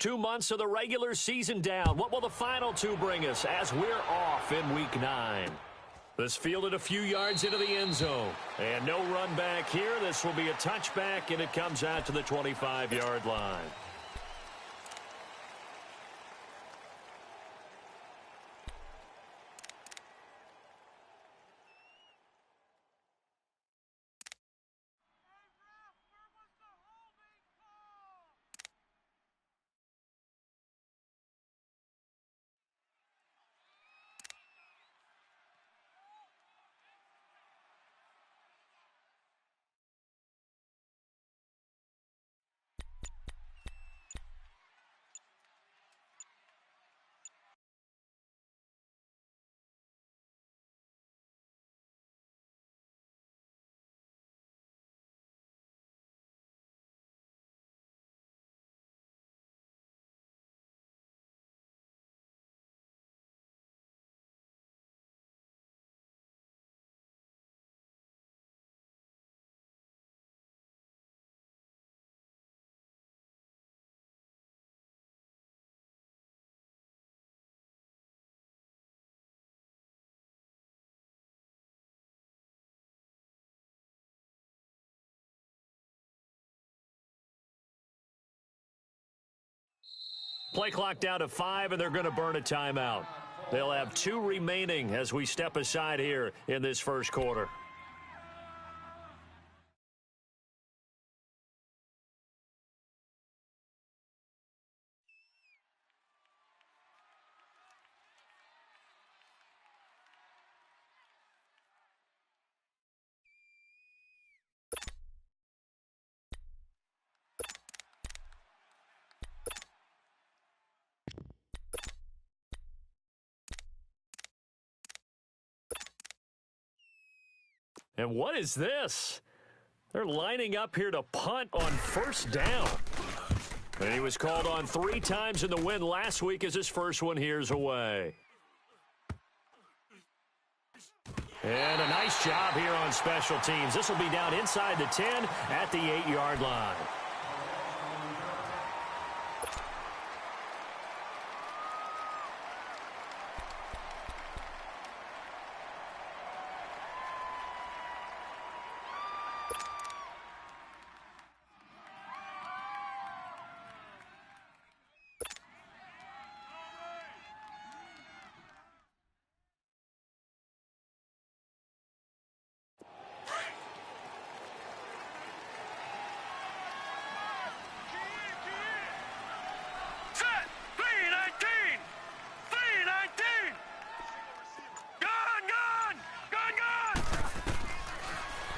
2 months of the regular season down. What will the final two bring us as we're off in Week 9? This fielded a few yards into the end zone. And no run back here. This will be a touchback, and it comes out to the 25-yard line. Play clock down to 5, and they're going to burn a timeout. They'll have 2 remaining as we step aside here in this first quarter. And what is this? They're lining up here to punt on first down. And he was called on 3 times in the win last week as his first one here's away. And a nice job here on special teams. This will be down inside the 10 at the 8-yard line.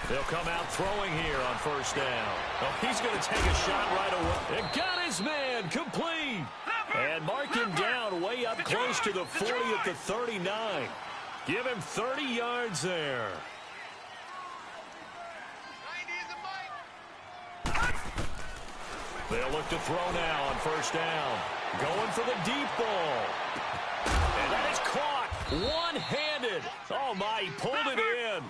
They'll come out throwing here on first down. Oh, he's going to take a shot right away. And got his man complete. And mark him down way up close to the 40 at the 39. Give him 30 yards there. They'll look to throw now on first down. Going for the deep ball. And that is caught one-handed. Oh, my, he pulled it in.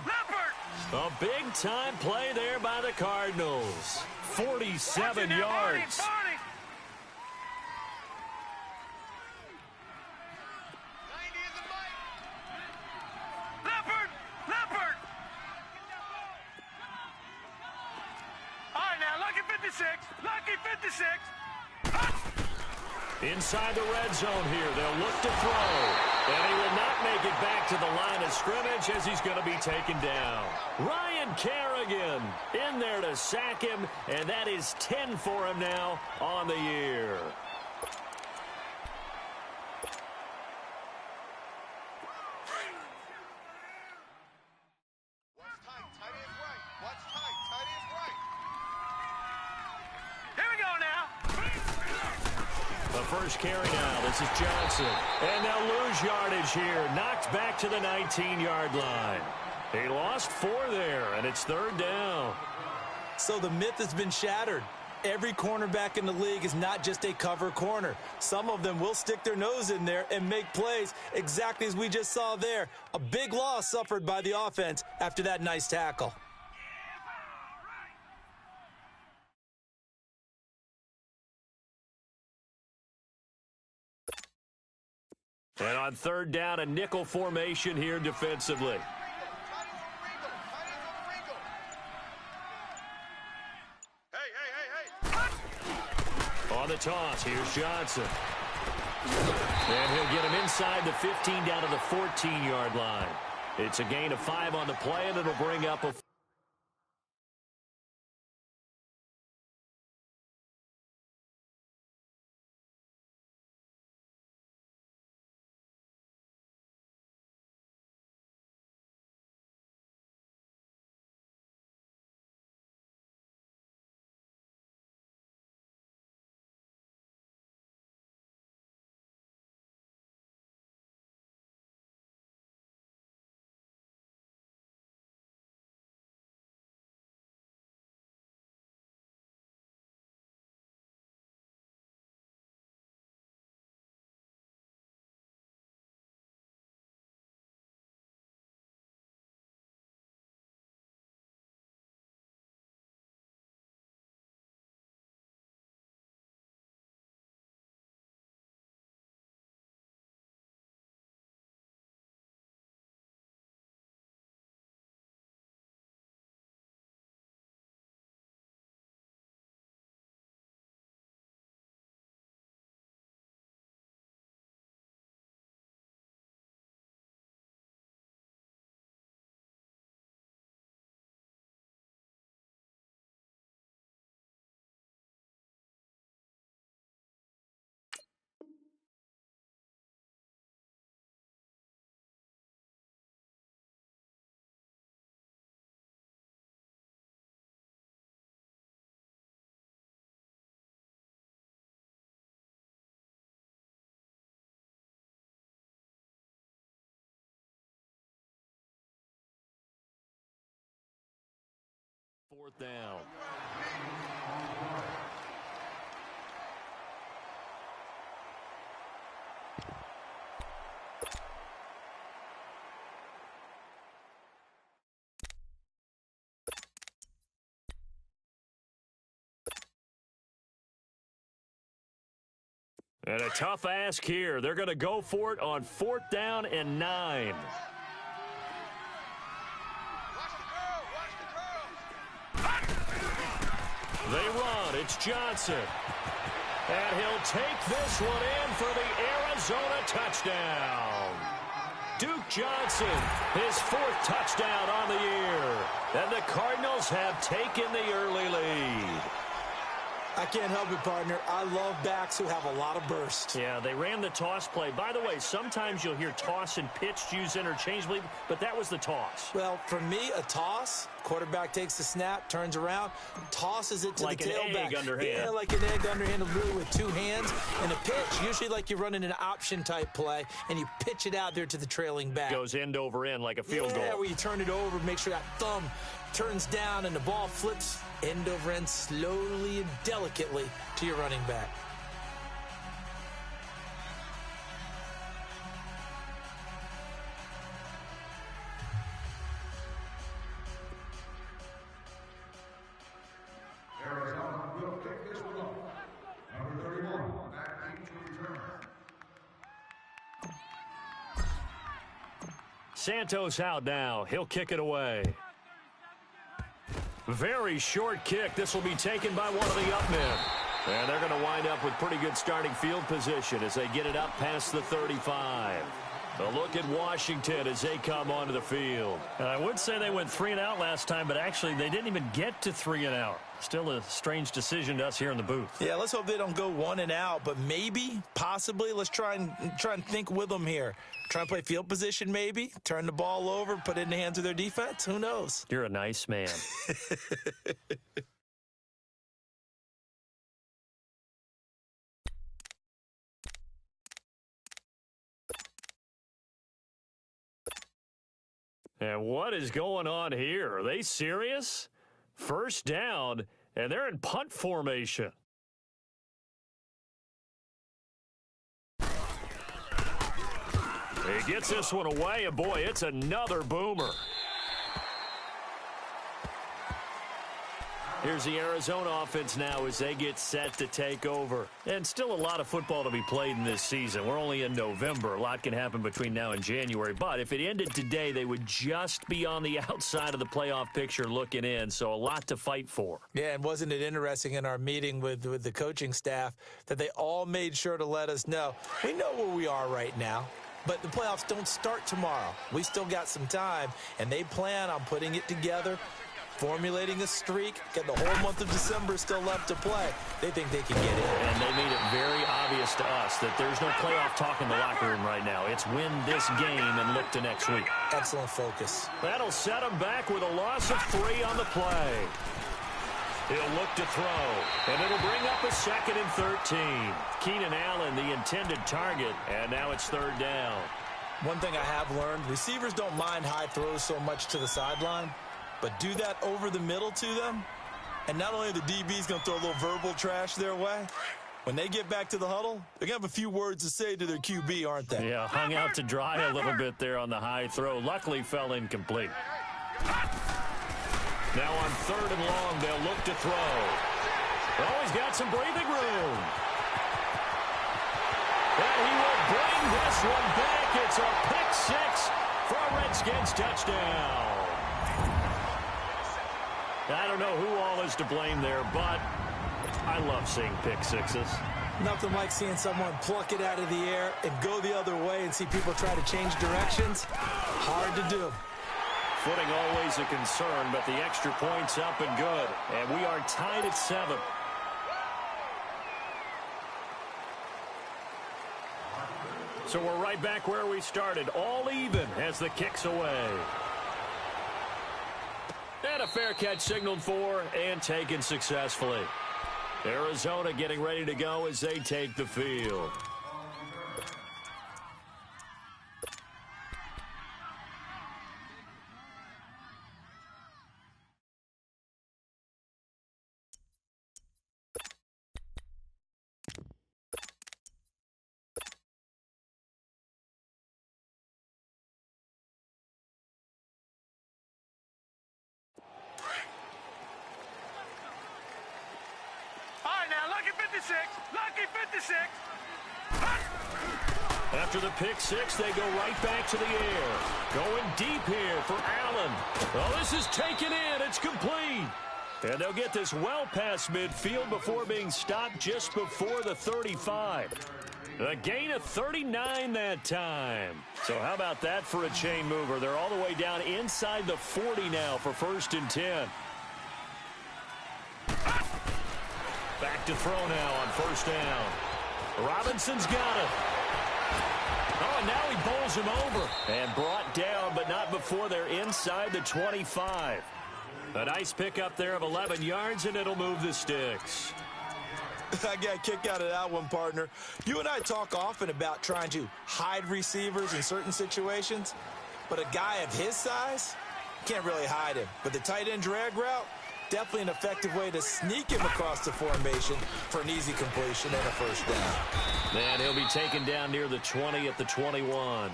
A big-time play there by the Cardinals. 47 yards. All right, now, lucky 56. Lucky 56. Inside the red zone here, they'll look to throw. And he will not make it back to the line of scrimmage as he's going to be taken down. Ryan Kerrigan in there to sack him, and that is 10 for him now on the year. First carry now. This is Johnson. And they'll lose yardage here. Knocked back to the 19-yard line. He lost 4 there, and it's 3rd down. So the myth has been shattered. Every cornerback in the league is not just a cover corner. Some of them will stick their nose in there and make plays exactly as we just saw there. A big loss suffered by the offense after that nice tackle. And on third down, a nickel formation here defensively. On the toss, here's Johnson. And he'll get him inside the 15 down to the 14-yard line. It's a gain of 5 on the play, and it'll bring up a... Fourth down. And a tough ask here. They're going to go for it on 4th down and 9. They run. It's Johnson. And he'll take this one in for the Arizona touchdown. Duke Johnson, his 4th touchdown on the year. And the Cardinals have taken the early lead. I can't help it, partner. I love backs who have a lot of burst. Yeah, they ran the toss play. By the way, sometimes you'll hear toss and pitch used interchangeably, but that was the toss. Well, for me, a toss, quarterback takes the snap, turns around, tosses it to like the tailback. Like an egg underhand. Yeah, like an egg underhand, really with 2 hands. And a pitch, usually like you're running an option-type play, and you pitch it out there to the trailing back. Goes end over end like a field goal. Yeah, where you turn it over, make sure that thumb turns down, and the ball flips end over end slowly and delicately to your running back. Arizona will kick this one off. Number 31, back to return. Santos out now. He'll kick it away. Very short kick. This will be taken by one of the up men. And they're going to wind up with pretty good starting field position as they get it up past the 35. A look at Washington as they come onto the field. I would say they went 3 and out last time, but actually they didn't even get to 3 and out. Still a strange decision to us here in the booth. Yeah, let's hope they don't go 1 and out, but maybe, possibly, let's try and think with them here. Try and play field position maybe, turn the ball over, put it in the hands of their defense. Who knows? You're a nice man. And what is going on here? Are they serious? First down, and they're in punt formation. He gets this one away, and boy, it's another boomer. Here's the Arizona offense now as they get set to take over. And still a lot of football to be played in this season. We're only in November. A lot can happen between now and January. But if it ended today, they would just be on the outside of the playoff picture looking in. So a lot to fight for. Yeah, and wasn't it interesting in our meeting with the coaching staff that they all made sure to let us know, we know where we are right now, but the playoffs don't start tomorrow. We still got some time, and they plan on putting it together, formulating a streak, get the whole month of December still left to play. They think they can get in. And they made it very obvious to us that there's no playoff talk in the locker room right now. It's win this game and look to next week. Excellent focus. That'll set him back with a loss of 3 on the play. He'll look to throw, and it'll bring up a 2nd and 13. Keenan Allen, the intended target, and now it's 3rd down. One thing I have learned, receivers don't mind high throws so much to the sideline, but do that over the middle to them, and not only are the DBs going to throw a little verbal trash their way, when they get back to the huddle, they're going to have a few words to say to their QB, aren't they? Yeah, hung out to dry a little bit there on the high throw. Luckily fell incomplete. Now on 3rd and long, they'll look to throw. Oh, he's got some breathing room. And he will bring this one back. It's a pick 6 for a Redskins touchdown. I don't know who all is to blame there, but I love seeing pick 6s. Nothing like seeing someone pluck it out of the air and go the other way and see people try to change directions. Hard to do. Footing always a concern, but the extra point's up and good. And we are tied at 7. So we're right back where we started, all even as the kick's away. And a fair catch signaled for and taken successfully. Arizona getting ready to go as they take the field. Lucky 56. After the pick 6, they go right back to the air. Going deep here for Allen. Oh, this is taken in. It's complete. And they'll get this well past midfield before being stopped just before the 35. A gain of 39 that time. So how about that for a chain mover? They're all the way down inside the 40 now for 1st and 10. Back to throw now on 1st down. Robinson's got it. Oh, and now he bowls him over. And brought down, but not before they're inside the 25. A nice pickup there of 11 yards, and it'll move the sticks. I got a kick out of that one, partner. You and I talk often about trying to hide receivers in certain situations, but a guy of his size can't really hide him. But the tight end drag route, definitely an effective way to sneak him across the formation for an easy completion and a 1st down. And he'll be taken down near the 20 at the 21.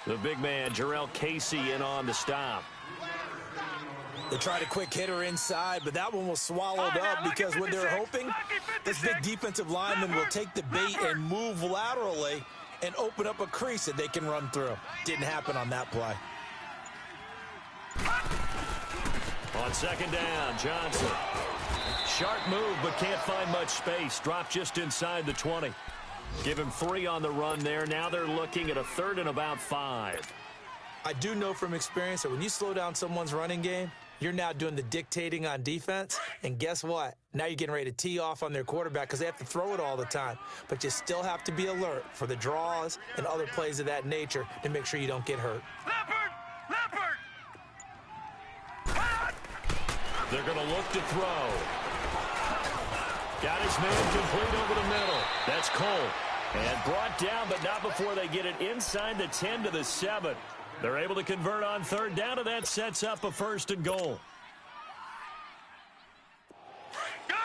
The big man, Jarrell Casey, in on the stop. They tried a quick hitter inside, but that one was swallowed up because what they're hoping, this big defensive lineman will take the bait and move laterally and open up a crease that they can run through. Didn't happen on that play. On 2nd down, Johnson. Sharp move, but can't find much space. Dropped just inside the 20. Give him 3 on the run there. Now they're looking at a 3rd and about 5. I do know from experience that when you slow down someone's running game, you're now doing the dictating on defense. And guess what? Now you're getting ready to tee off on their quarterback because they have to throw it all the time. But you still have to be alert for the draws and other plays of that nature to make sure you don't get hurt. Leopard! They're going to look to throw. Got his man complete over the middle. That's Cole. And brought down, but not before they get it inside the 10 to the 7. They're able to convert on 3rd down, and that sets up a 1st and goal. Gone!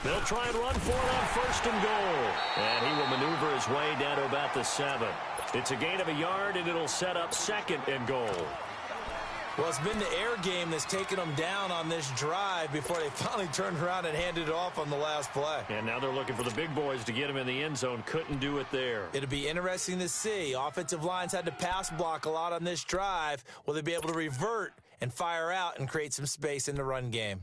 They'll try and run for it on 1st and goal. And he will maneuver his way down to about the 7. It's a gain of a yard, and it'll set up 2nd and goal. Well, it's been the air game that's taken them down on this drive before they finally turned around and handed it off on the last play. And now they're looking for the big boys to get him in the end zone. Couldn't do it there. It'll be interesting to see. Offensive lines had to pass block a lot on this drive. Will they be able to revert and fire out and create some space in the run game?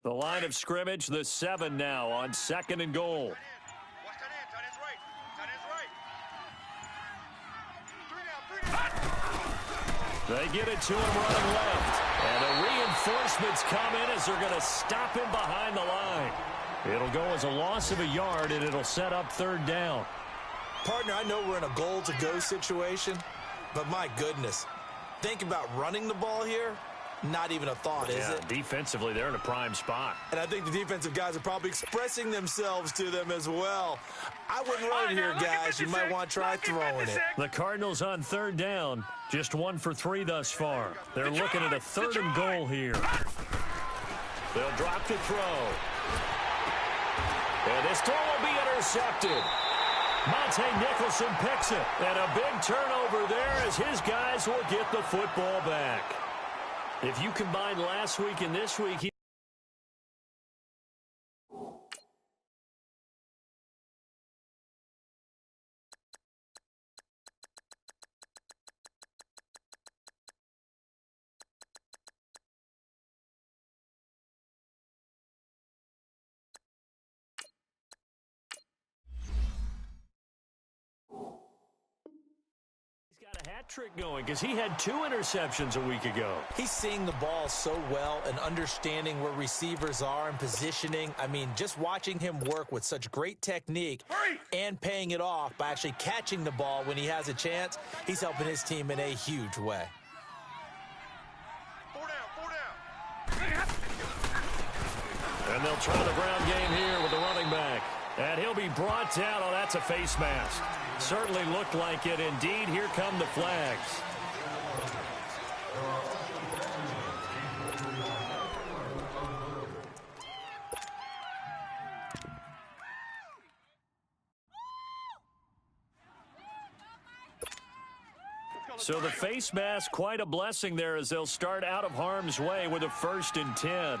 The line of scrimmage, the 7 now on 2nd and goal. Watch that end. Tight end's right. Tight end's right. 3 down. They get it to him running left. And the reinforcements come in as they're going to stop him behind the line. It'll go as a loss of a yard, and it'll set up 3rd down. Partner, I know we're in a goal-to-go situation, but my goodness, think about running the ball here. Not even a thought, is it? Defensively, they're in a prime spot. And I think the defensive guys are probably expressing themselves to them as well. I wouldn't run it here, guys. You might want to try throwing it. The Cardinals on 3rd down. Just 1 for 3 thus far. They're looking at a 3rd and goal here. They'll drop the throw. And this throw will be intercepted. Monte Nicholson picks it. And a big turnover there as his guys will get the football back. If you combine last week and this week, got a hat trick going because he had 2 interceptions a week ago. He's seeing the ball so well and understanding where receivers are and positioning. I mean, just watching him work with such great technique and paying it off by actually catching the ball when he has a chance, he's helping his team in a huge way. 4 down. And they'll try the ground game here with the running back. And he'll be brought down. Oh, that's a face mask. Certainly looked like it. Indeed, here come the flags. So the face mask, quite a blessing there as they'll start out of harm's way with a 1st and 10.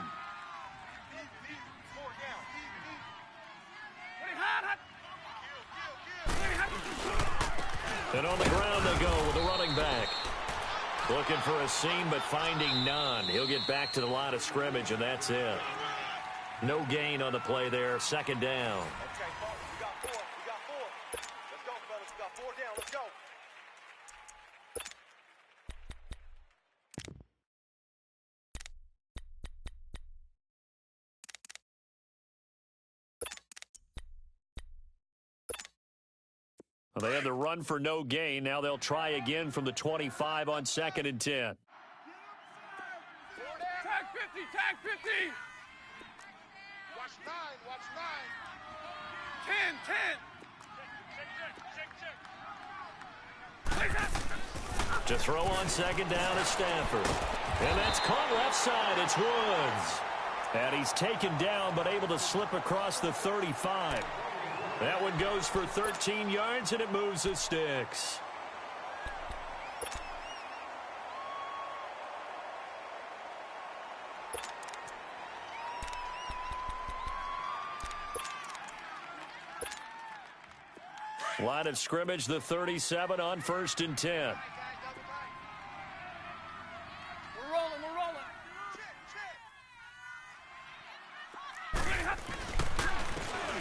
And on the ground they go with a running back. Looking for a seam, but finding none. He'll get back to the line of scrimmage, and that's it. No gain on the play there. 2nd down. Okay, folks, we got 4. We got 4. Let's go, fellas. We got 4 down. Let's go. Well, they had the run for no gain. Now they'll try again from the 25 on 2nd and 10. Tag 50. Tag 50. Watch 9. Watch 9. 10. 10. To throw on 2nd down is Stanford. And that's caught left side. It's Woods. And he's taken down but able to slip across the 35. That one goes for 13 yards, and it moves the sticks. Line of scrimmage, the 37 on 1st and 10. We're rolling. We're rolling.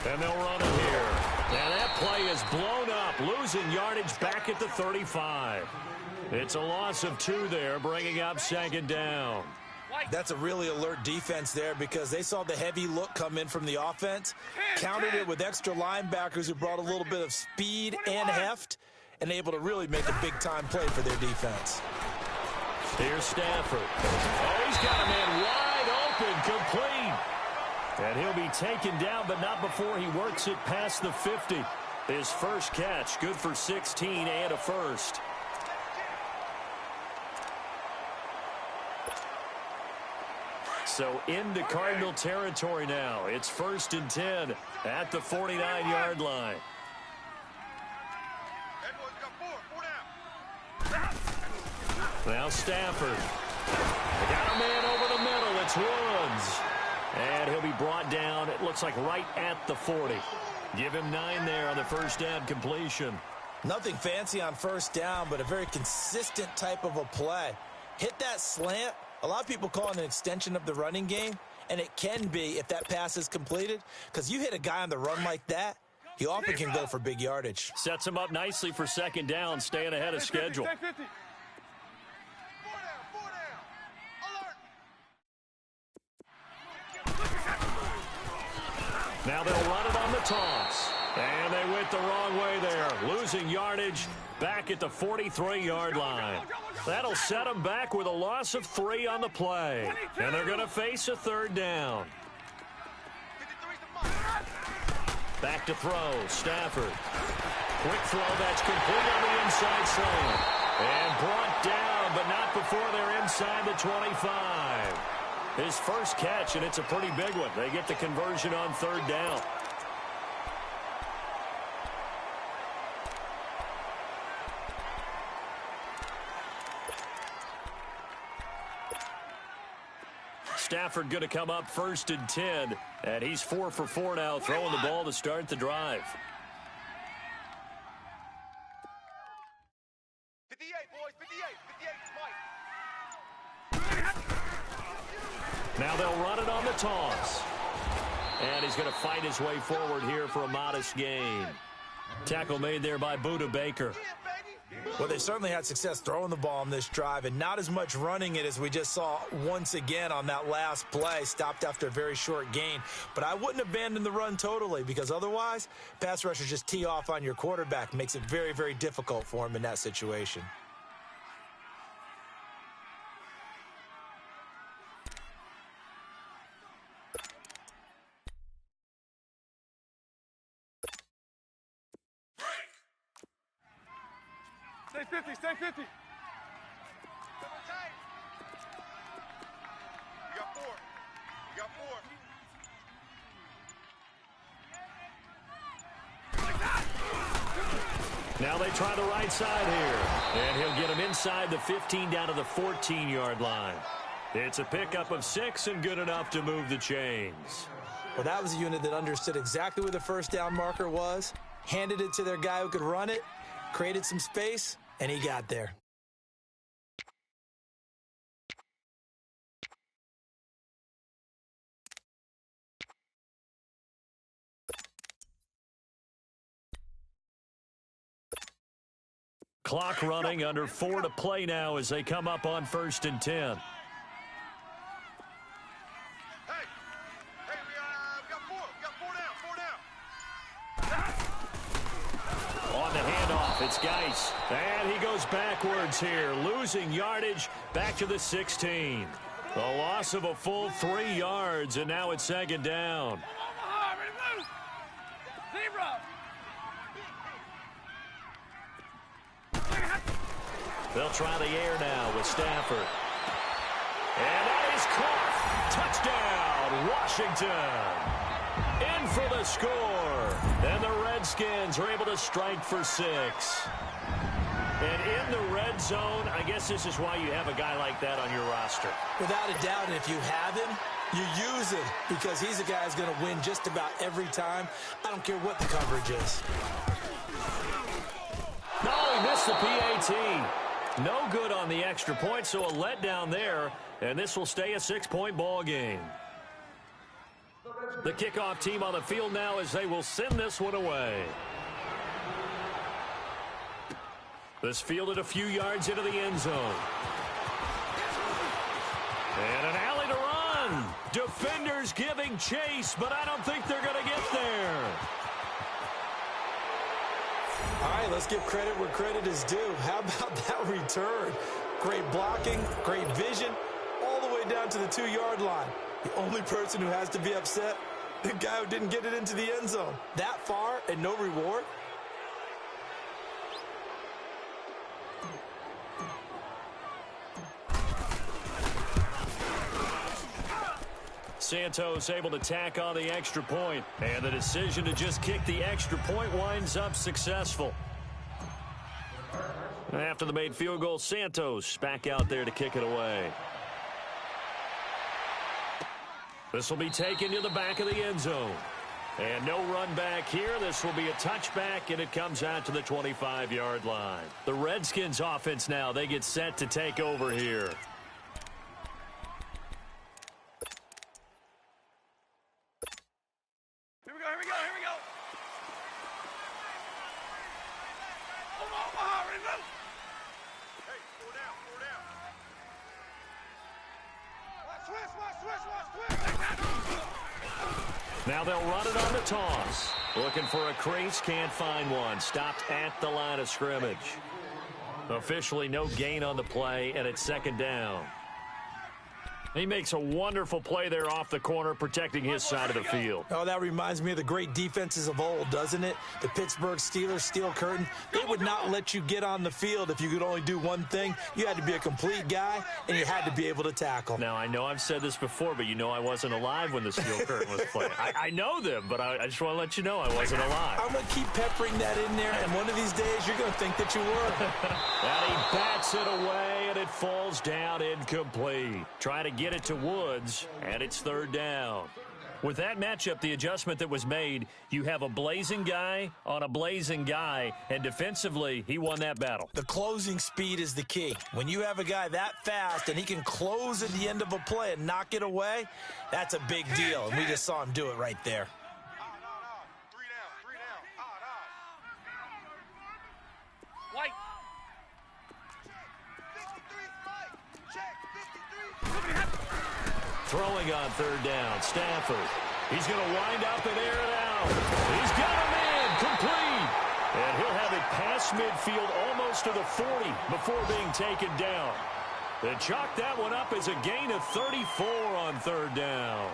And they'll run it here. And that play is blown up, losing yardage back at the 35. It's a loss of 2 there, bringing up 2nd down. That's a really alert defense there because they saw the heavy look come in from the offense, countered it with extra linebackers who brought a little bit of speed and heft, and able to really make a big-time play for their defense. Here's Stafford. Oh, he's got a man wide open, complete. And he'll be taken down, but not before he works it past the 50. His first catch, good for 16 and a first. So into Cardinal territory now. It's 1st and 10 at the 49-yard line. Now Stafford. They got a man over the middle. It's Woods. And he'll be brought down, it looks like right at the 40. Give him 9 there on the first down completion. Nothing fancy on first down, but a very consistent type of a play. Hit that slant. A lot of people call it an extension of the running game, and it can be if that pass is completed, because you hit a guy on the run like that, he often can go for big yardage. Sets him up nicely for second down, staying ahead of schedule. Now they'll run it on the toss. And they went the wrong way there. Losing yardage back at the 43-yard line. That'll set them back with a loss of 3 on the play. And they're going to face a third down. Back to throw. Stafford. Quick throw that's complete on the inside slant. And brought down, but not before they're inside the 25. His first catch, and it's a pretty big one. They get the conversion on third down. Stafford going to come up 1st and 10, and he's 4 for 4 now, throwing the ball to start the drive. 58, boys, 58, Mike. Now they'll run it on the toss. And he's going to fight his way forward here for a modest gain. Tackle made there by Buda Baker. Well, they certainly had success throwing the ball on this drive and not as much running it as we just saw once again on that last play. Stopped after a very short gain. But I wouldn't abandon the run totally, because otherwise, pass rushers just tee off on your quarterback. Makes it very, very difficult for him in that situation. Stay 50, stay 50. You got 4. You got 4. Now they try the right side here. And he'll get him inside the 15 down to the 14-yard line. It's a pickup of 6 and good enough to move the chains. Well, that was a unit that understood exactly where the first down marker was, handed it to their guy who could run it, created some space, and he got there. Clock running, under 4 to play now as they come up on 1st and 10. It's Geis, and he goes backwards here, losing yardage back to the 16. A loss of a full 3 yards, and now it's second down. They'll try the air now with Stafford. And that is caught. Touchdown, Washington. In for the score. And the Redskins are able to strike for 6. And in the red zone, I guess this is why you have a guy like that on your roster. Without a doubt, and if you have him, you use him, because he's a guy who's going to win just about every time. I don't care what the coverage is. No, he missed the PAT. No good on the extra point, so a letdown there, and this will stay a 6-point ball game. The kickoff team on the field now as they will send this one away. This fielded a few yards into the end zone. And an alley to run. Defenders giving chase, but I don't think they're going to get there. All right, let's give credit where credit is due. How about that return? Great blocking, great vision, all the way down to the 2-yard line. The only person who has to be upset, the guy who didn't get it into the end zone. That far and no reward, Santos able to tack on the extra point, and the decision to just kick the extra point winds up successful. After the made field goal, Santos back out there to kick it away. This will be taken to the back of the end zone. And no run back here. This will be a touchback, and it comes out to the 25-yard line. The Redskins offense now, they get set to take over here. Here we go, here we go, here we go. Omaha, ready, go. Hey, slow down, slow down. Watch, switch. Now they'll run it on the toss. Looking for a crease, can't find one. Stopped at the line of scrimmage. Officially no gain on the play, and it's second down. He makes a wonderful play there off the corner, protecting his side of the field. Oh, that reminds me of the great defenses of old, doesn't it? The Pittsburgh Steelers, Steel Curtain. They would not let you get on the field if you could only do one thing. You had to be a complete guy, and you had to be able to tackle. Now, I know I've said this before, but you know I wasn't alive when the Steel Curtain was playing. I know them, but I just want to let you know I wasn't alive. I'm going to keep peppering that in there, and one of these days you're going to think that you were. And he bats it away, and it falls down incomplete. Try to get it to Woods, and it's third down. With that matchup, the adjustment that was made, you have a blazing guy on a blazing guy, and defensively, he won that battle. The closing speed is the key. When you have a guy that fast and he can close at the end of a play and knock it away, that's a big deal, and we just saw him do it right there. Three down. White. 53, Mike. Check, 53. Throwing on third down, Stafford. He's going to wind up and air it out. He's got him in, complete. And he'll have it past midfield almost to the 40 before being taken down. They chalk that one up as a gain of 34 on third down.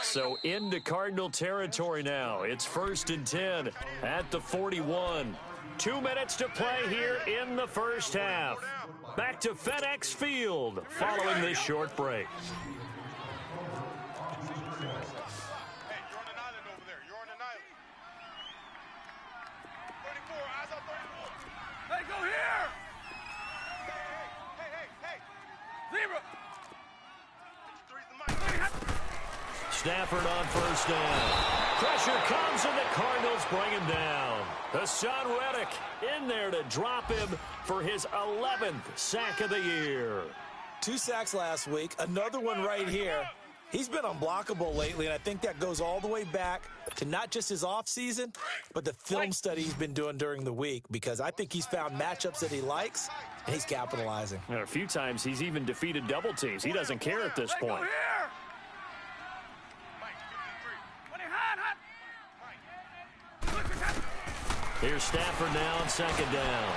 So into Cardinal territory now. It's 1st and 10 at the 41. 2 minutes to play here in the first half. Back to FedEx Field following this short break. Hey, you're on an island over there. You're on an island. 34, eyes on 34. Hey, go here. Hey. Zebra. 53's the mic. Stafford on first down. Pressure comes, and the Cardinals bring him down. Hassan Reddick in there to drop him for his 11th sack of the year. 2 sacks last week, another one right here. He's been unblockable lately, and I think that goes all the way back to not just his offseason, but the film study he's been doing during the week, because I think he's found matchups that he likes, and he's capitalizing. And a few times he's even defeated double teams. He doesn't care at this point. Here's Stafford now on second down.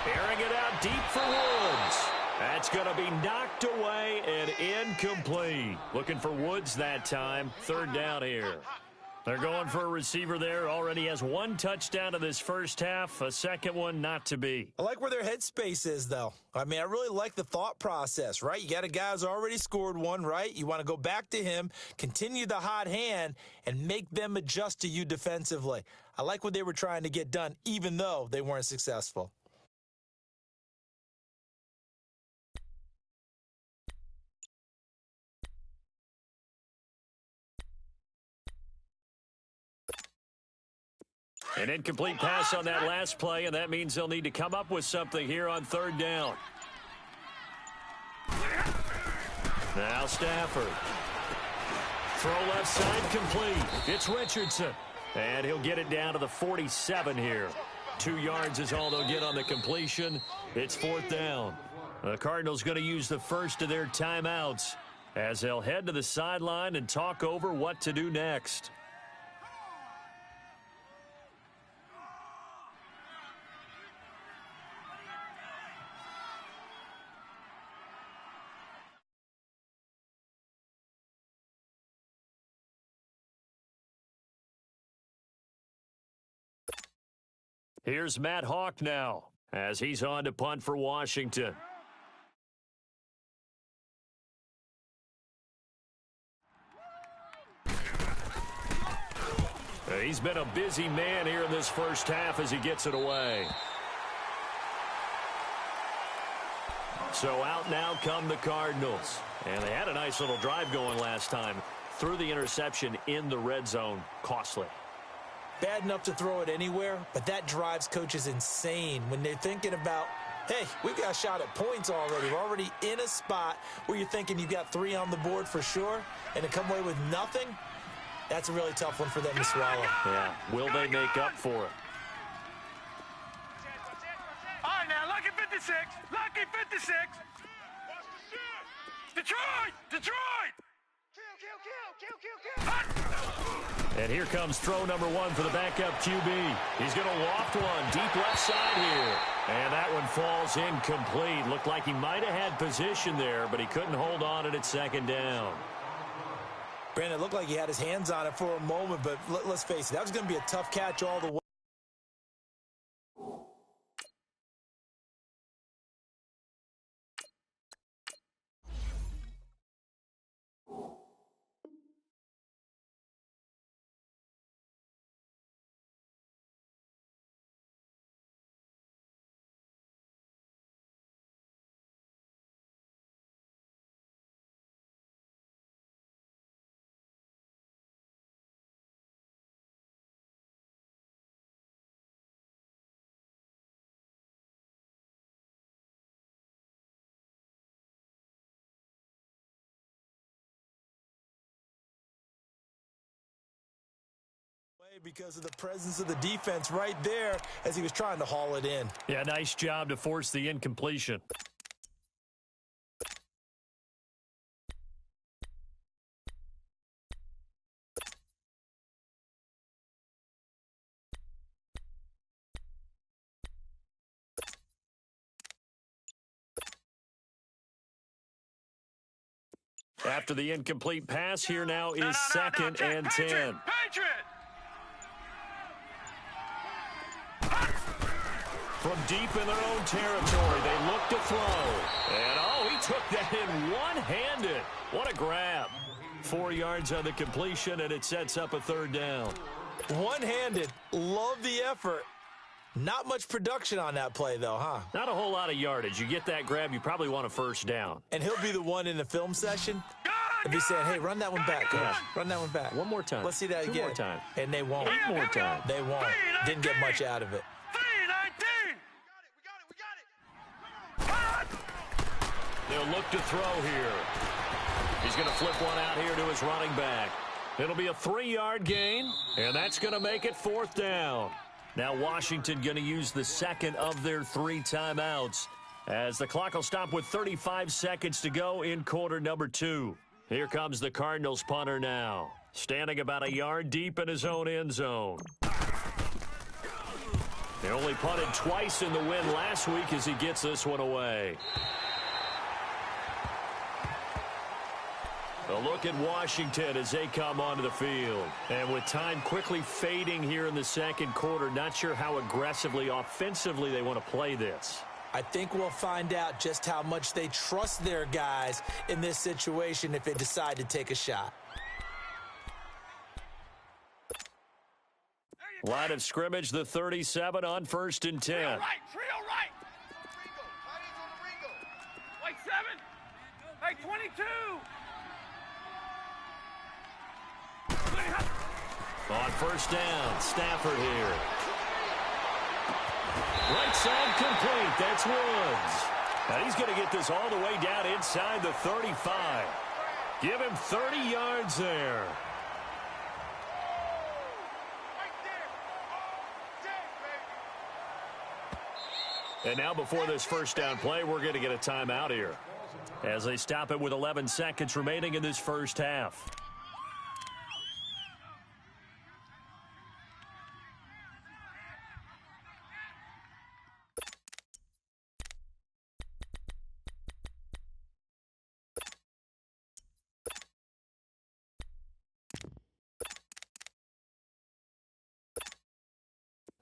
Airing it out deep for Woods. That's going to be knocked away and incomplete. Looking for Woods that time. Third down here. They're going for a receiver there. Already has 1 touchdown in this first half. A second one not to be. I like where their headspace is, though. I mean, I really like the thought process, right? You got a guy who's already scored one, right? You want to go back to him, continue the hot hand, and make them adjust to you defensively. I like what they were trying to get done, even though they weren't successful. An incomplete pass on that last play, and that means they'll need to come up with something here on third down. Now Stafford. Throw left side complete. It's Richardson. And he'll get it down to the 47 here. 2 yards is all they'll get on the completion. It's 4th down. The Cardinals going to use the first of their timeouts as they'll head to the sideline and talk over what to do next. Here's Matt Hawk now as he's on to punt for Washington. He's been a busy man here in this first half as he gets it away. So out now come the Cardinals. And they had a nice little drive going last time. Threw the interception in the red zone. Costly. Bad enough to throw it anywhere, but that drives coaches insane when they're thinking about, hey, we've got a shot at points already. We're already in a spot where you're thinking you've got 3 on the board for sure, and to come away with nothing, that's a really tough one for them to swallow. Yeah. Will they make up for it? All right, now, lucky 56. Lucky 56. Detroit! Detroit! And here comes throw number 1 for the backup QB. He's going to loft one deep left side here. And that one falls incomplete. Looked like he might have had position there, but he couldn't hold on at second down. Brandon, it looked like he had his hands on it for a moment, but let's face it, that was going to be a tough catch all the way. Because of the presence of the defense right there as he was trying to haul it in. Yeah, nice job to force the incompletion. After the incomplete pass, here now is second and 10. Patriot! From deep in their own territory, they look to throw. And, oh, he took that in one-handed. What a grab. 4 yards on the completion, and it sets up a third down. One-handed. Love the effort. Not much production on that play, though, huh? Not a whole lot of yardage. You get that grab, you probably want a first down. And he'll be the one in the film session and be saying, hey, run that one back, coach. Run that one back. One more time. Let's see that again. 2 more times. And they won't. 8 more times. They won't. Didn't get much out of it. 319! We got it! They'll look to throw here. He's going to flip one out here to his running back. It'll be a 3-yard gain, and that's going to make it 4th down. Now Washington going to use the second of their 3 timeouts as the clock will stop with 35 seconds to go in quarter number 2. Here comes the Cardinals punter now, standing about a yard deep in his own end zone. They only punted twice in the win last week as he gets this one away. A look at Washington as they come onto the field. And with time quickly fading here in the second quarter, not sure how aggressively, offensively they want to play this. I think we'll find out just how much they trust their guys in this situation if they decide to take a shot. Line of scrimmage, the 37 on 1st and 10. Trio right! Like 7! Like 22! On 1st down, Stafford here. Right side complete. That's Woods. And he's going to get this all the way down inside the 35. Give him 30 yards there. And now before this first down play, we're going to get a timeout here as they stop it with 11 seconds remaining in this first half.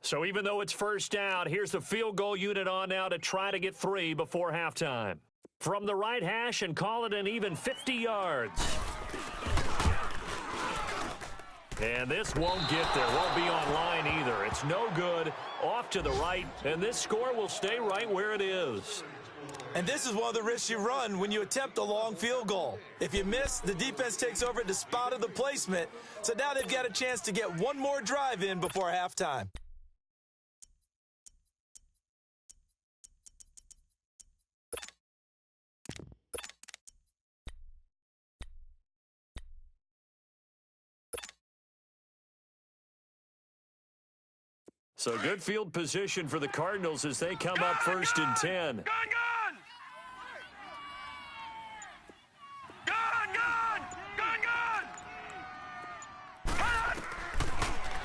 So even though it's first down, here's the field goal unit on now to try to get 3 before halftime. From the right hash and call it an even 50 yards. And this won't get there. Won't be on line either. It's no good. Off to the right. And this score will stay right where it is. And this is one of the risks you run when you attempt a long field goal. If you miss, the defense takes over at the spot of the placement. So now they've got a chance to get one more drive in before halftime. So good field position for the Cardinals as they come up first and 10.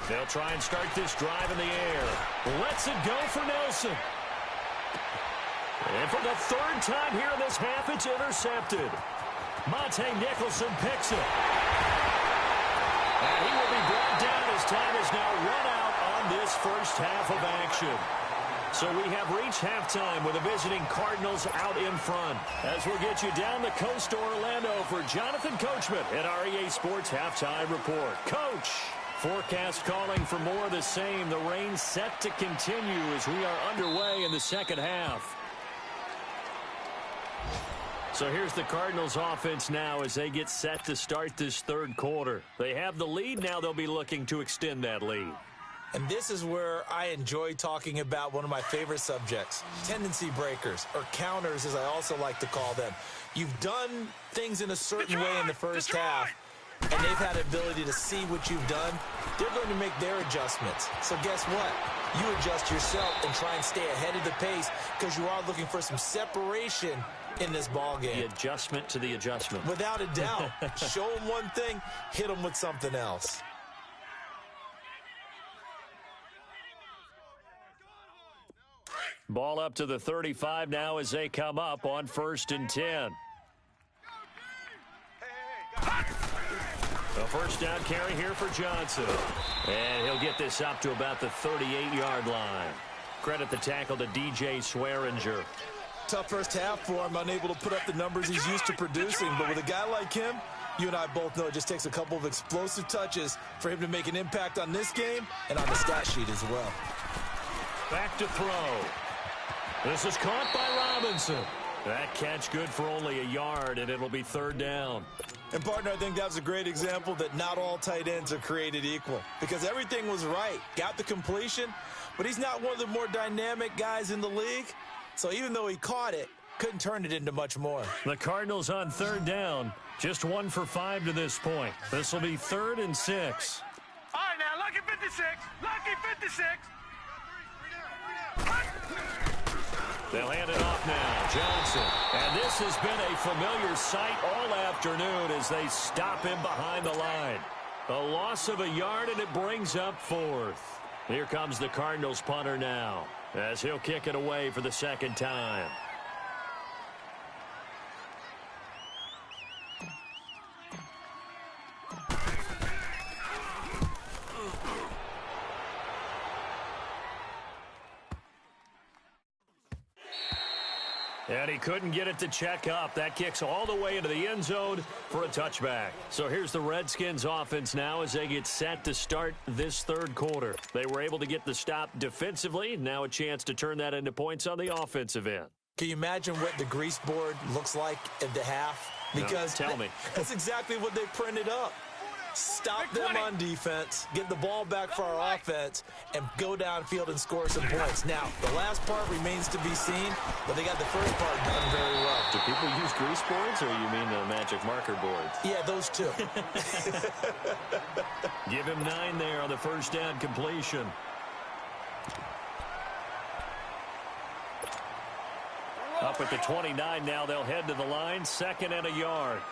They'll try and start this drive in the air. Lets it go for Nelson. And for the third time here in this half, it's intercepted. Monte Nicholson picks it. And he will be brought down as time is now run out on this first half of action. So we have reached halftime with the visiting Cardinals out in front. As we'll get you down the coast to Orlando for Jonathan Coachman at our EA Sports Halftime Report. Coach, forecast calling for more of the same. The rain set to continue as we are underway in the second half. So here's the Cardinals offense now as they get set to start this third quarter. They have the lead. Now they'll be looking to extend that lead. And this is where I enjoy talking about one of my favorite subjects, tendency breakers, or counters as I also like to call them. You've done things in a certain way in the first half, and they've had the ability to see what you've done. They're going to make their adjustments. So guess what? You adjust yourself and try and stay ahead of the pace because you are looking for some separation in this ball game. The adjustment to the adjustment. Without a doubt. Show them one thing, hit them with something else. Ball up to the 35 now as they come up on first and 10. A first down carry here for Johnson. And he'll get this up to about the 38-yard line. Credit the tackle to DJ Swearinger. Tough first half for him, unable to put up the numbers he's used to producing. But with a guy like him, you and I both know it just takes a couple of explosive touches for him to make an impact on this game and on the stat sheet as well. Back to throw. This is caught by Robinson. That catch good for only a yard, and it'll be third down. And, partner, I think that was a great example that not all tight ends are created equal because everything was right. Got the completion, but he's not one of the more dynamic guys in the league. So even though he caught it, couldn't turn it into much more. The Cardinals on third down, just 1 for 5 to this point. This will be 3rd and 6. All right, now, lucky 56. Lucky 56. They'll hand it off now. Johnson. And this has been a familiar sight all afternoon as they stop him behind the line. A loss of a yard, and it brings up 4th. Here comes the Cardinals punter now as he'll kick it away for the second time. And he couldn't get it to check up. That kicks all the way into the end zone for a touchback. So here's the Redskins offense now as they get set to start this third quarter. They were able to get the stop defensively. Now a chance to turn that into points on the offensive end. Can you imagine what the grease board looks like at the half? Because no, tell me. That's exactly what they printed up. Stop them on defense, get the ball back for our offense, and go downfield and score some points. Now, the last part remains to be seen, but they got the first part done very well. Do people use grease boards, or you mean the magic marker boards? Yeah, those two. Give him 9 there on the first down completion. Up at the 29 now, they'll head to the line, 2nd and a yard.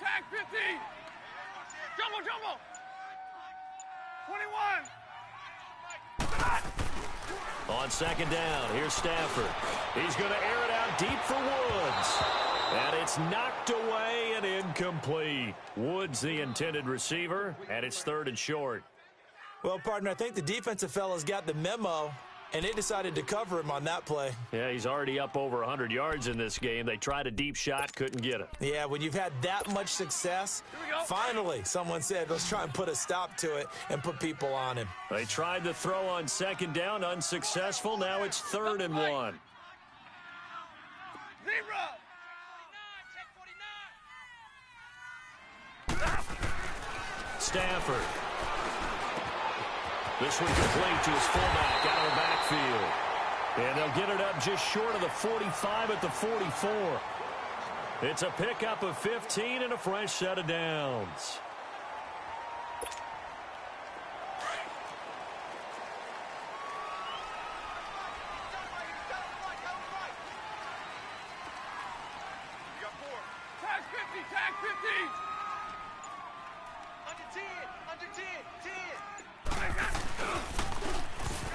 Tag 50. Jumbo. 21. On second down, here's Stafford. He's going to air it out deep for Woods. And it's knocked away and incomplete. Woods the intended receiver, and it's 3rd and short. Well, partner, I think the defensive fellas got the memo, and they decided to cover him on that play. Yeah, he's already up over 100 yards in this game. They tried a deep shot, couldn't get it. Yeah, when you've had that much success, finally someone said, let's try and put a stop to it and put people on him. They tried to throw on 2nd down, unsuccessful. Now it's 3rd and 1. Stafford. This one complete to his fullback out of the backfield. And they'll get it up just short of the 45 at the 44. It's a pickup of 15 and a fresh set of downs.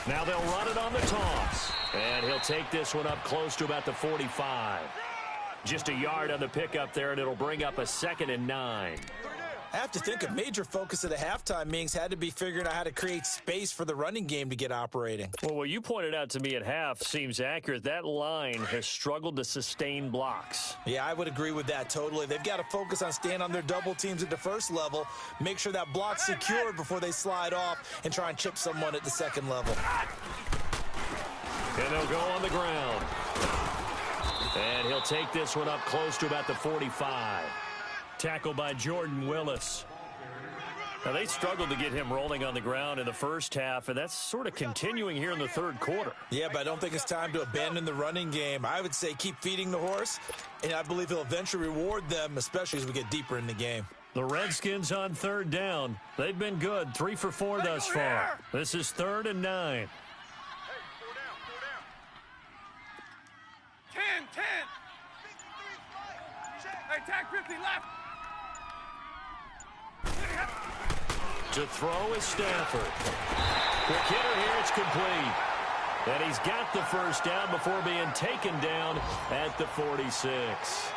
Now they'll run it on the toss. And he'll take this one up close to about the 45. Just a yard on the pickup there, and it'll bring up a 2nd and 9. I have to think a major focus of the halftime meetings had to be figuring out how to create space for the running game to get operating. Well, what you pointed out to me at half seems accurate. That line has struggled to sustain blocks. Yeah, I would agree with that totally. They've got to focus on staying on their double teams at the first level, make sure that block's secured before they slide off and try and chip someone at the second level. And they'll go on the ground. And he'll take this one up close to about the 45. Tackled by Jordan Willis. Now, they struggled to get him rolling on the ground in the first half, and that's sort of continuing here in the 3rd quarter. Yeah, but I don't think it's time to abandon the running game. I would say keep feeding the horse, and I believe he'll eventually reward them, especially as we get deeper in the game. The Redskins on 3rd down. They've been good, 3 for 4 thus far. This is 3rd and 9. 10. Hey, tag 50 left. To throw is Stafford. Quick hitter here, it's complete. And he's got the first down before being taken down at the 46.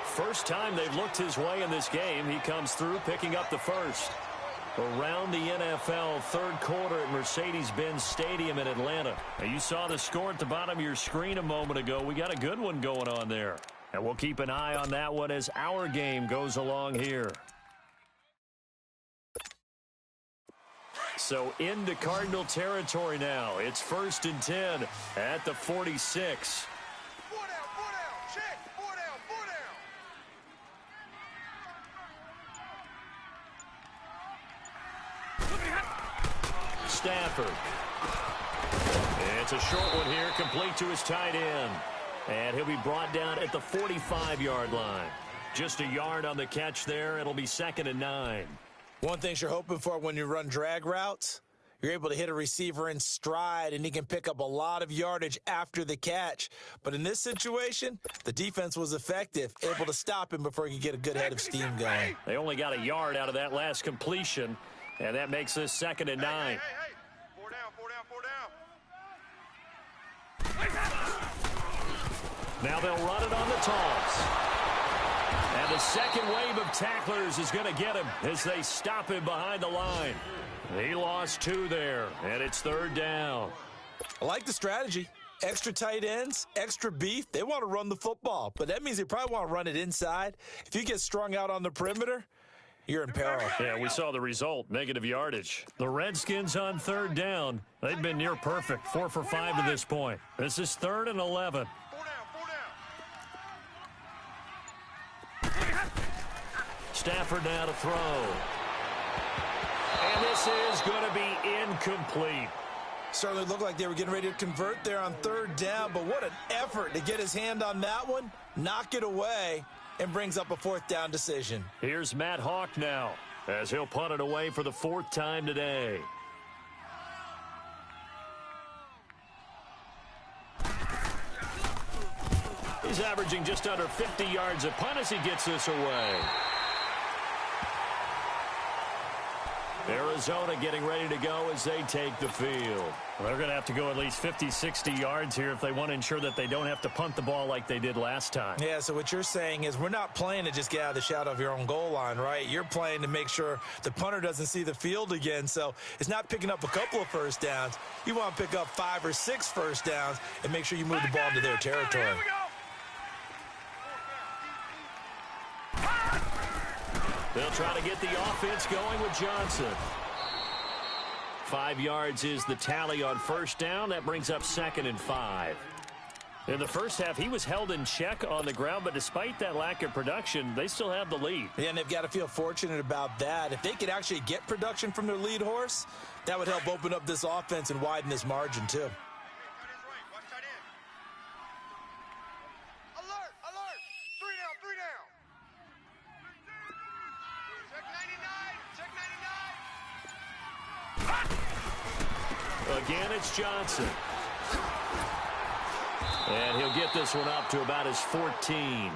First time they've looked his way in this game. He comes through picking up the first. Around the NFL, 3rd quarter at Mercedes-Benz Stadium in Atlanta. Now, you saw the score at the bottom of your screen a moment ago. We got a good one going on there. And we'll keep an eye on that one as our game goes along here. So into Cardinal territory now. It's 1st and 10 at the 46. 4 down, check, 4 down. Stafford. It's a short one here, complete to his tight end. And he'll be brought down at the 45-yard line. Just a yard on the catch there. It'll be 2nd and 9. One thing you're hoping for when you run drag routes, you're able to hit a receiver in stride, and he can pick up a lot of yardage after the catch. But in this situation, the defense was effective, able to stop him before he could get a good head of steam going. They only got a yard out of that last completion, and that makes this 2nd and 9. Hey. 4 down. Now they'll run it on the toss. And the second wave of tacklers is going to get him as they stop him behind the line. He lost 2 there, and it's 3rd down. I like the strategy. Extra tight ends, extra beef. They want to run the football, but that means they probably want to run it inside. If you get strung out on the perimeter, you're in peril. Yeah, we saw the result, negative yardage. The Redskins on 3rd down. They've been near perfect, 4 for 5 to this point. This is 3rd and 11. 4 down. Stafford now to throw. And this is going to be incomplete. Certainly looked like they were getting ready to convert there on 3rd down, but what an effort to get his hand on that one, knock it away, and brings up a 4th down decision. Here's Matt Hawk now as he'll punt it away for the 4th time today. He's averaging just under 50 yards a punt as he gets this away. Arizona getting ready to go as they take the field. They're going to have to go at least 50, 60 yards here if they want to ensure that they don't have to punt the ball like they did last time. Yeah, so what you're saying is we're not playing to just get out of the shadow of your own goal line, right? You're playing to make sure the punter doesn't see the field again. So it's not picking up a couple of first downs. You want to pick up 5 or 6 first downs and make sure you move the ball into their territory. They'll try to get the offense going with Johnson. 5 yards is the tally on first down. That brings up 2nd and 5. In the first half, he was held in check on the ground, but despite that lack of production, they still have the lead. Yeah, and they've got to feel fortunate about that. If they could actually get production from their lead horse, that would help open up this offense and widen this margin, too. Again, it's Johnson. And he'll get this one up to about his 14.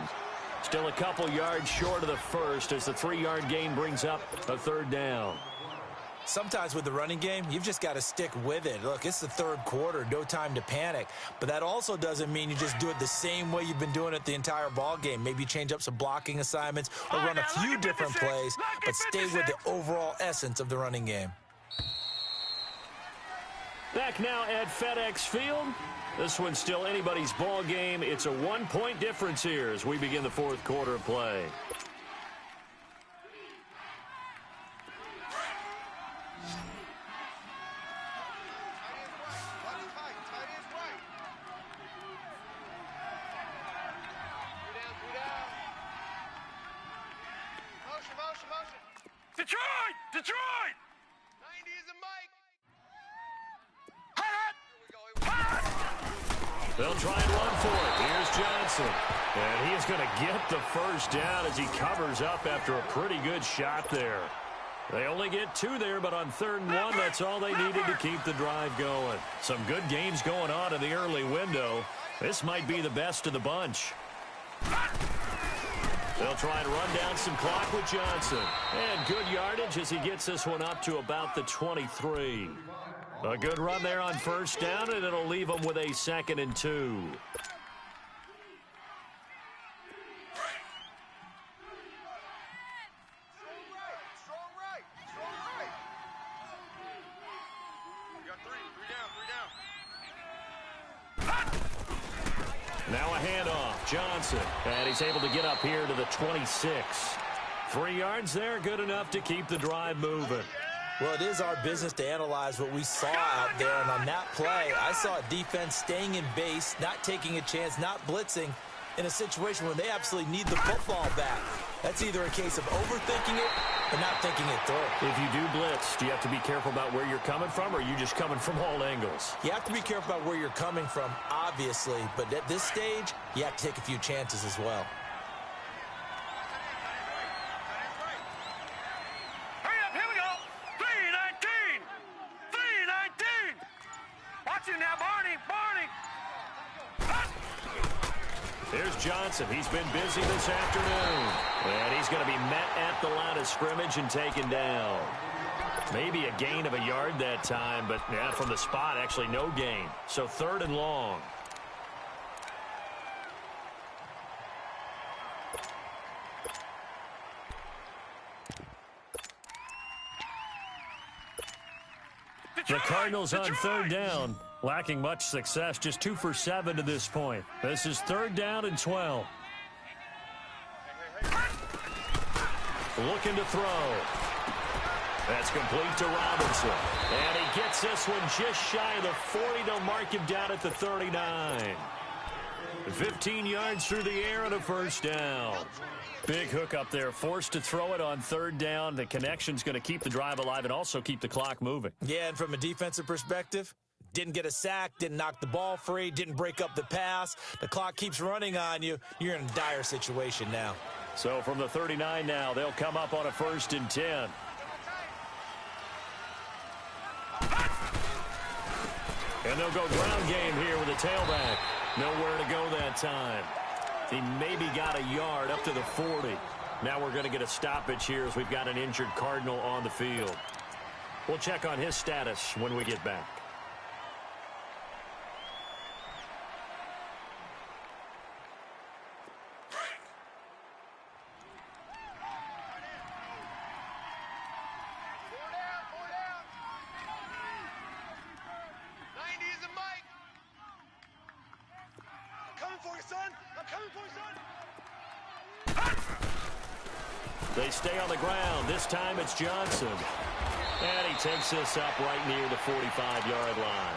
Still a couple yards short of the first as the 3-yard gain brings up a 3rd down. Sometimes with the running game, you've just got to stick with it. Look, it's the 3rd quarter, no time to panic. But that also doesn't mean you just do it the same way you've been doing it the entire ball game. Maybe change up some blocking assignments or run a few different plays, but stay with the overall essence of the running game. Back now at FedEx Field. This one's still anybody's ball game. It's a 1-point difference here as we begin the 4th quarter of play. Detroit! Detroit! 90 is a mic. They'll try and run for it. Here's Johnson. And he is going to get the first down as he covers up after a pretty good shot there. They only get 2 there, but on 3rd and 1, that's all they needed to keep the drive going. Some good games going on in the early window. This might be the best of the bunch. They'll try and run down some clock with Johnson. And good yardage as he gets this one up to about the 23. A good run there on first down, and it'll leave them with a 2nd and 2. Now a handoff, Johnson, and he's able to get up here to the 26. 3 yards there, good enough to keep the drive moving. Well, it is our business to analyze what we saw out there, and on that play, I saw a defense staying in base, not taking a chance, not blitzing in a situation where they absolutely need the football back. That's either a case of overthinking it or not thinking it through. If you do blitz, do you have to be careful about where you're coming from, or are you just coming from all angles? You have to be careful about where you're coming from, obviously, but at this stage, you have to take a few chances as well. There's Johnson. He's been busy this afternoon. And he's going to be met at the line of scrimmage and taken down. Maybe a gain of a yard that time, but yeah, from the spot, actually no gain. So 3rd and long. The Cardinals on 3rd down. Lacking much success, just 2 for 7 to this point. This is 3rd down and 12. Looking to throw. That's complete to Robinson. And he gets this one just shy of the 40. They'll mark him down at the 39. 15 yards through the air and a first down. Big hook up there, forced to throw it on 3rd down. The connection's going to keep the drive alive and also keep the clock moving. Yeah, and from a defensive perspective, didn't get a sack, didn't knock the ball free, didn't break up the pass. The clock keeps running on you. You're in a dire situation now. So from the 39 now, they'll come up on a 1st and 10. And they'll go ground game here with a tailback. Nowhere to go that time. He maybe got a yard up to the 40. Now we're going to get a stoppage here as we've got an injured Cardinal on the field. We'll check on his status when we get back. They stay on the ground. This time it's Johnson. And he takes this up right near the 45-yard line.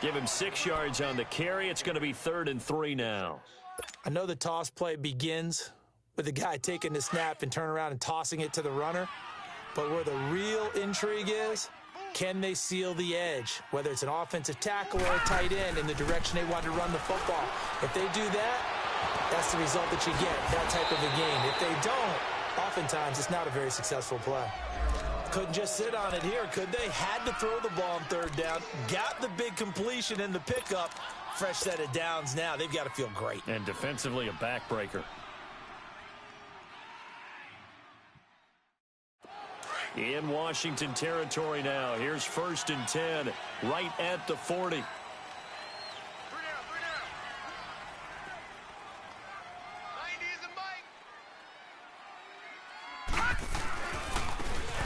Give him 6 yards on the carry. It's going to be 3rd and 3 now. I know the toss play begins with the guy taking the snap and turn around and tossing it to the runner. But where the real intrigue is, can they seal the edge, whether it's an offensive tackle or a tight end in the direction they want to run the football? If they do that, that's the result that you get, that type of a game. If they don't, oftentimes it's not a very successful play. Couldn't just sit on it here, could they? Had to throw the ball on 3rd down, got the big completion in the pickup. Fresh set of downs now. They've got to feel great. And defensively, a backbreaker. In Washington territory now. Here's 1st and 10, right at the 40.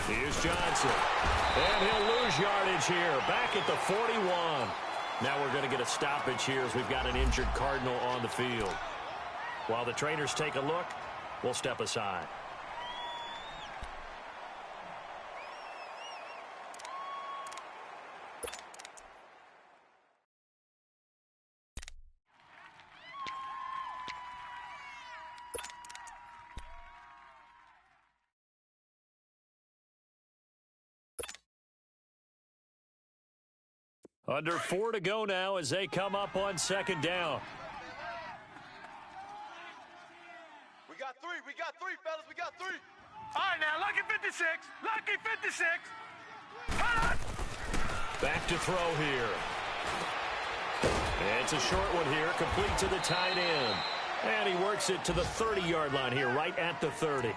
Here's Johnson. And he'll lose yardage here. Back at the 41. Now we're going to get a stoppage here as we've got an injured Cardinal on the field. While the trainers take a look, we'll step aside. Under 4 to go now as they come up on 2nd down. We got three, fellas. We got 3. All right, now, lucky 56. Lucky 56. Back to throw here. And it's a short one here, complete to the tight end. And he works it to the 30-yard line here, right at the 30.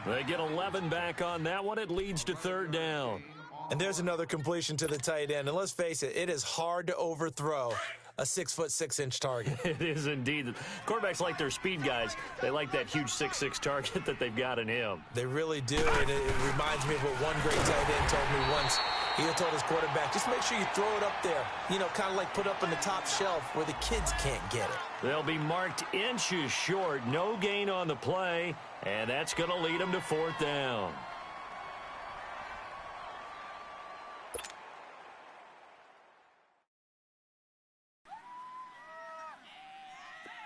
They get 11 back on that one. It leads to 3rd down. And there's another completion to the tight end. And let's face it, it is hard to overthrow a 6'6" target. It is indeed. Quarterbacks like their speed guys. They like that huge 6'6" target that they've got in him. They really do, and it reminds me of what one great tight end told me once. He had told his quarterback, just make sure you throw it up there. You know, kind of like put up on the top shelf where the kids can't get it. They'll be marked inches short. No gain on the play, and that's going to lead them to 4th down.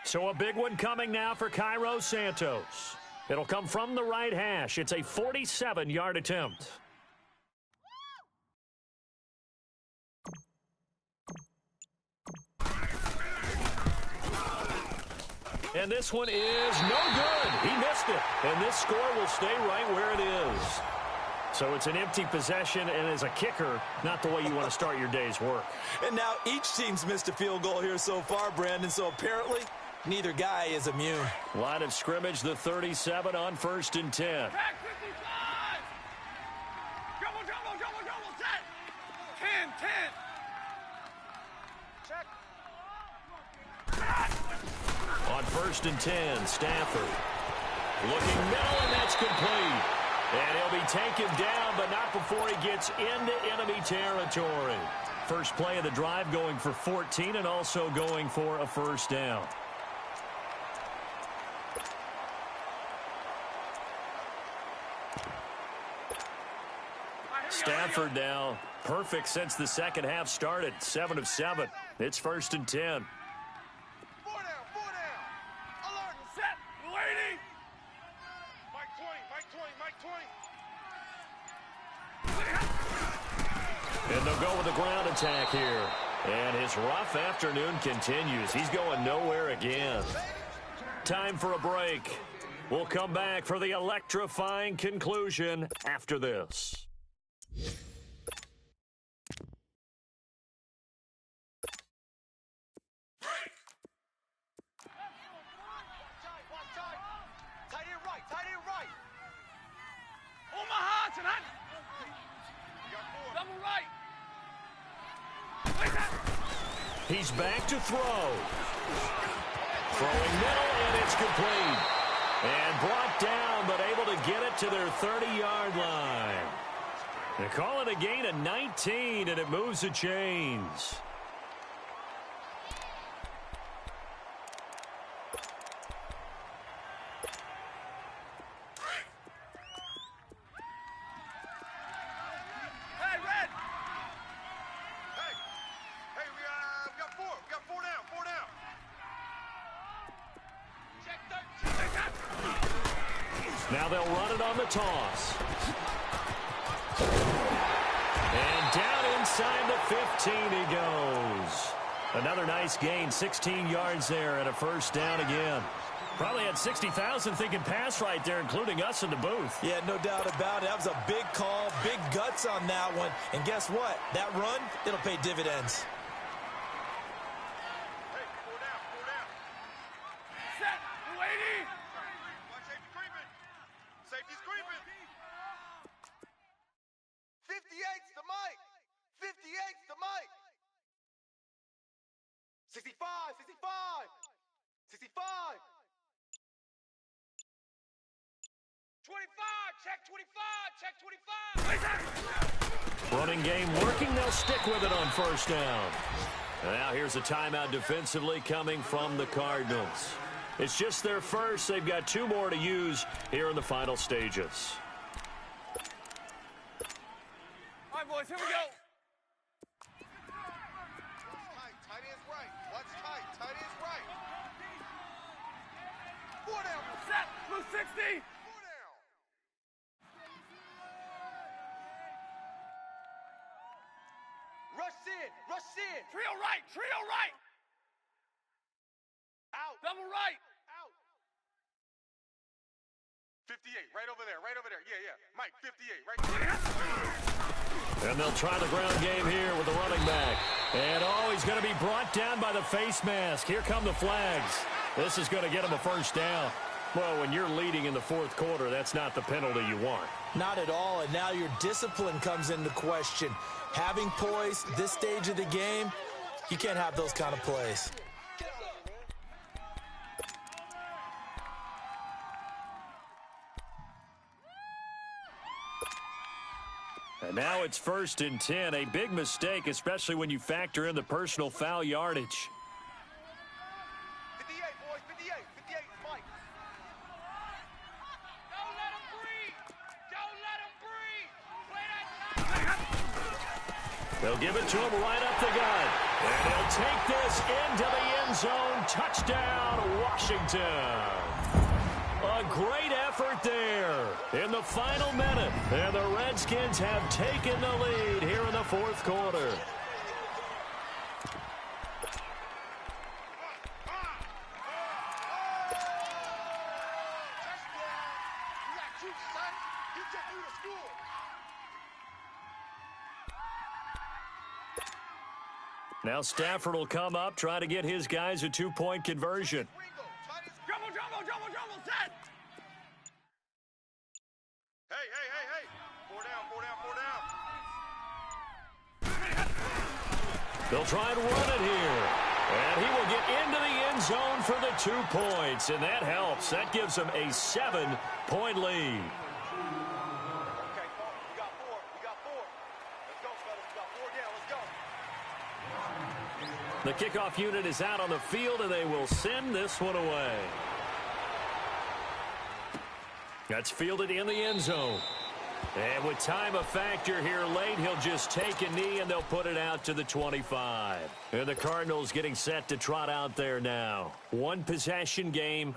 So a big one coming now for Cairo Santos. It'll come from the right hash. It's a 47-yard attempt. And this one is no good. He missed it. And this score will stay right where it is. So it's an empty possession, and as a kicker, not the way you want to start your day's work. And now each team's missed a field goal here so far, Brandon, so apparently neither guy is immune. Line of scrimmage, the 37 on 1st and 10. Back 55. Double, set. 10. Check. On 1st and 10, Stafford. Looking middle, and that's complete. And he'll be taken down, but not before he gets into enemy territory. First play of the drive going for 14 and also going for a 1st down. Stafford now perfect since the second half started. 7 of 7. It's 1st and 10. 4 down. Alert. Set. Waiting. Mike 20. And they'll go with a ground attack here. And his rough afternoon continues. He's going nowhere again. Time for a break. We'll come back for the electrifying conclusion after this. Omaha tonight. He's back to throw. Throwing middle, and it's complete. And brought down, but able to get it to their 30-yard line. They call it a gain of 19, and it moves the chains. Now they'll run it on the toss. And down inside the 15 he goes. Another nice gain, 16 yards there and a first down again. Probably had 60,000 thinking pass right there, including us in the booth. Yeah, no doubt about it. That was a big call, big guts on that one. And guess what? That run, it'll pay dividends. Running game working. They'll stick with it on first down. And now here's a timeout defensively coming from the Cardinals. It's just their first. They've got 2 more to use here in the final stages. All right, boys, here we go. Tight end's right. Watch tight. Tight end's right. 4 down. Set. Blue 60. 4 down. Rush in. Rush in. Trio right. Trio right. Out. Double right. Out. 58. Right over there. Right over there. Yeah, yeah. Mike, 58. Right there. And they'll try the ground game here with the running back. And, oh, he's going to be brought down by the face mask. Here come the flags. This is going to get him a first down. Well, when you're leading in the fourth quarter, that's not the penalty you want. Not at all, and now your discipline comes into question. Having poise this stage of the game, you can't have those kind of plays. And now it's 1st and 10. A big mistake, especially when you factor in the personal foul yardage. 58, boys. 58. 58 is Mike. Don't let him breathe. Don't let him breathe. Play that time. They'll give it to him right up the gut. And he'll take this into the end zone. Touchdown, Washington. A great effort there in the final minute. And the Redskins have taken the lead here in the fourth quarter. Now Stafford will come up, try to get his guys a 2-point conversion. Dribble, set. Hey. 4 down. They'll try and run it here. And he will get into the end zone for the 2 points. And that helps. That gives them a 7-point lead. Okay, we got 4. Let's go, fellas. We got 4 down. Let's go. The kickoff unit is out on the field, and they will send this one away. That's fielded in the end zone. And with time a factor here late, he'll just take a knee, and they'll put it out to the 25. And the Cardinals getting set to trot out there now. 1-possession game.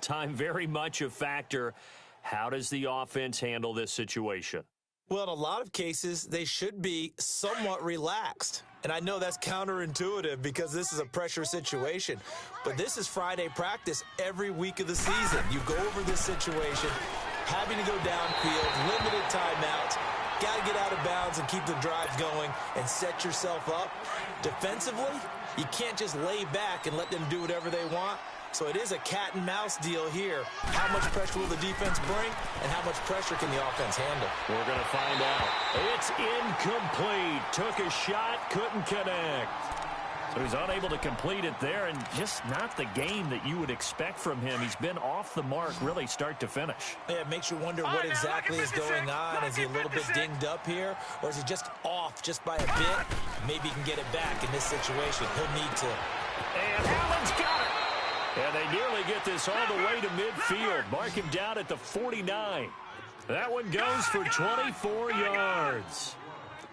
Time very much a factor. How does the offense handle this situation? Well, in a lot of cases, they should be somewhat relaxed. And I know that's counterintuitive because this is a pressure situation. But this is Friday practice every week of the season. You go over this situation, having to go downfield, limited timeouts, got to get out of bounds and keep the drives going and set yourself up. Defensively, you can't just lay back and let them do whatever they want. So it is a cat and mouse deal here. How much pressure will the defense bring, and how much pressure can the offense handle? We're going to find out. It's incomplete. Took a shot, couldn't connect. So he's unable to complete it there, and just not the game that you would expect from him. He's been off the mark really start to finish. Yeah, it makes you wonder what exactly is going on. Is he a little bit dinged up here, or is he just off just by a bit? Maybe he can get it back in this situation. He'll need to. And Allen's got it. And they nearly get this all the way to midfield. Mark him down at the 49. That one goes for 24 yards.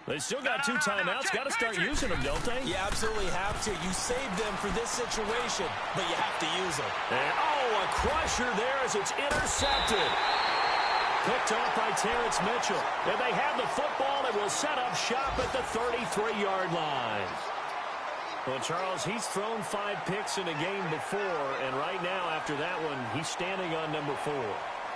They still got 2 timeouts. Got to start using them, don't they? You absolutely have to. You save them for this situation, but you have to use them. And, oh, a crusher there as it's intercepted. Picked off by Terrence Mitchell. And they have the football and will set up shop at the 33-yard line. Well, Charles, he's thrown 5 picks in a game before, and right now, after that one, he's standing on number 4.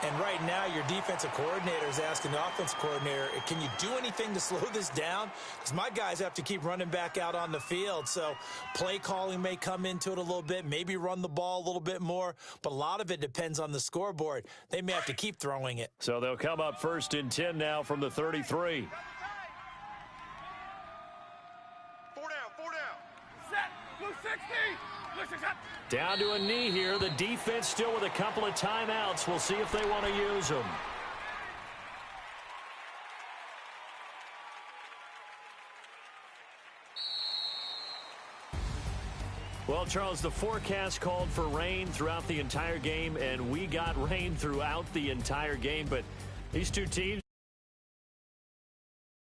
And right now, your defensive coordinator is asking the offensive coordinator, can you do anything to slow this down? Because my guys have to keep running back out on the field. So play calling may come into it a little bit, maybe run the ball a little bit more. But a lot of it depends on the scoreboard. They may have to keep throwing it. So they'll come up 1st and 10 now from the 33. 4 down, 4 down. Set. Blue 60. Blue 60. Down to a knee here. The defense still with a couple of timeouts. We'll see if they want to use them. Well, Charles, the forecast called for rain throughout the entire game, and we got rain throughout the entire game. But these two teams